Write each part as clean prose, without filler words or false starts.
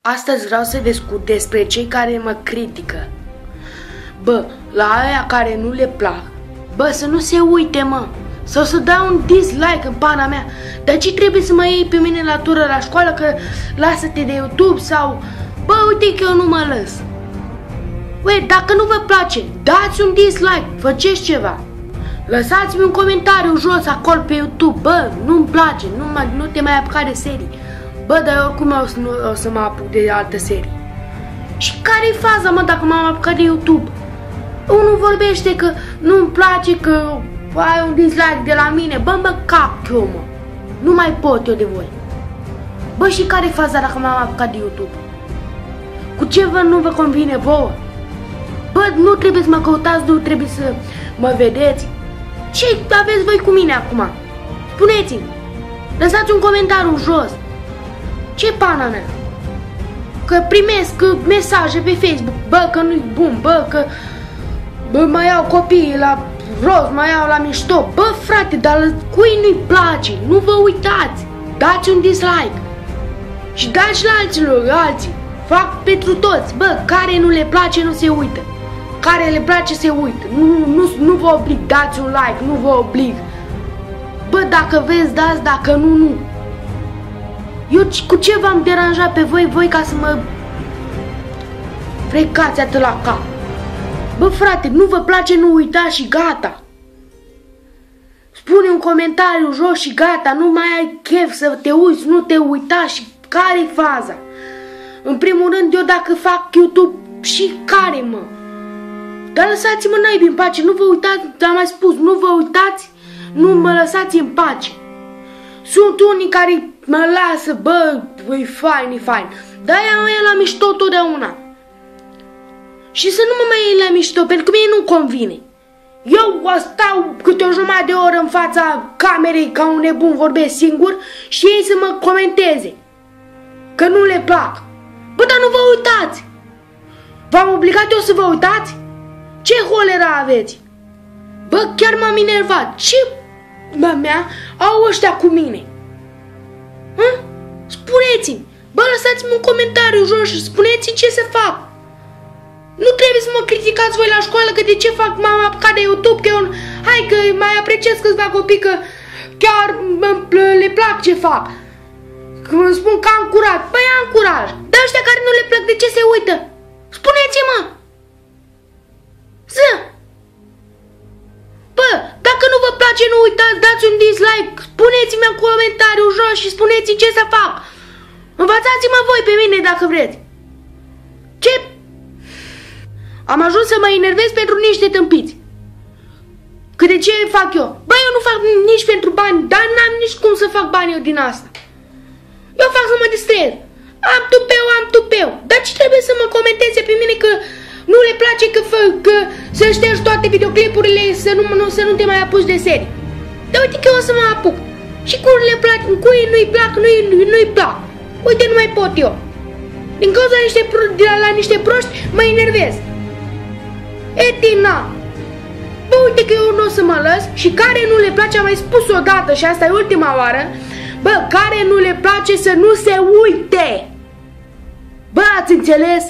Astăzi vreau să discut despre cei care mă critică. Bă, la aia care nu le plac, bă, să nu se uite, mă, sau să dau un dislike în pana mea. Dar ce trebuie să mă iei pe mine la tură la școală, că lasă-te de YouTube sau... Bă, uite că eu nu mă lăs. Băi, dacă nu vă place, dați un dislike, faceți ceva. Lăsați-mi un comentariu jos acolo pe YouTube. Bă, nu-mi place, nu te mai apuca de serii. Bă, dar eu oricum o să mă apuc de altă serie. Și care-i faza, mă, dacă m-am apucat de YouTube? Unul vorbește că nu-mi place, că ai un dislike de la mine. Bă, mă cac eu, mă. Nu mai pot eu de voi. Bă, și care-i faza dacă m-am apucat de YouTube? Cu ce nu vă convine vouă? Bă, nu trebuie să mă căutați, nu trebuie să mă vedeți. Ce aveți voi cu mine acum? Spuneți-mi. Lăsați un comentariu jos. Ce pana mea? Că primesc mesaje pe Facebook. Bă, că nu-i bun. Bă, că mă iau copiii la rost, mă iau la mișto. Bă, frate, dar cui nu-i place? Nu vă uitați. Dați un dislike. Și dați și la alții. Fac pentru toți. Bă, care nu le place nu se uită. Care le place se uită. Nu vă oblig. Dați un like. Nu vă oblig. Bă, dacă vreți dați, dacă nu, nu. Eu cu ce v-am deranjat pe voi ca să mă frecați atât la cap? Bă, frate, nu vă place, nu uitați și gata. Spune un comentariu jos și gata. Nu mai ai chef să te uiți, nu te uita. Și care-i faza? În primul rând, eu dacă fac YouTube, și care, mă? Dar lăsați-mă naibii în pace. Nu vă uitați, am mai spus, nu vă uitați, nu mă lăsați în pace. Sunt unii care mă lasă, bă, e fain, e fain. Dar aia mă ia la mișto totdeauna. Și să nu mă mai iei la mișto, pentru că mie nu convine. Eu stau câte o jumătate de oră în fața camerei ca un nebun, vorbesc singur și ei să mă comenteze că nu le plac. Bă, dar nu vă uitați. V-am obligat eu să vă uitați? Ce holera aveți? Bă, chiar m-am enervat. Ce mea au ăștia cu mine? Spuneți-mi. Bă, lăsați-mi un comentariu jos și spuneți-mi ce să fac. Nu trebuie să mă criticați voi la școală că de ce fac, m-am apucat de YouTube, că eu, hai că mai apreciez câțiva copii, că chiar le plac ce fac. Că îmi spun că am curaj. Băi, am curaj. Dar ăștia care nu le plac, de ce se uită? Spuneți-mă. Ză. Bă, dacă nu vă place, nu uitați, dați un dislike, spuneți-mi în comentariu jos și spuneți-mi ce să fac. Învățați-mă voi pe mine dacă vreți. Ce? Am ajuns să mă enervez pentru niște tâmpiți. Că de ce fac eu? Bă, eu nu fac nici pentru bani, dar n-am nici cum să fac bani eu din asta. Eu fac să mă distrez. Am tupeu. Dar ce trebuie să mă comenteze pe mine că nu le place că să ștergi toate videoclipurile, să nu te mai apuci de serii. Dar uite că eu o să mă apuc. Și cum le place, cui nu-i plac, nu-i plac. Uite, nu mai pot eu. Din cauza la niște proști mă enervez. Etina. Bă, uite că eu nu o să mă lăs și care nu le place, am mai spus odată și asta e ultima oară. Bă, care nu le place să nu se uite. Bă, ați înțeles?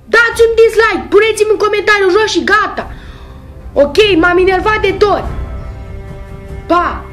Dați un dislike, puneți-mi un comentariu jos și gata. Ok, m-am enervat de tot. Pa!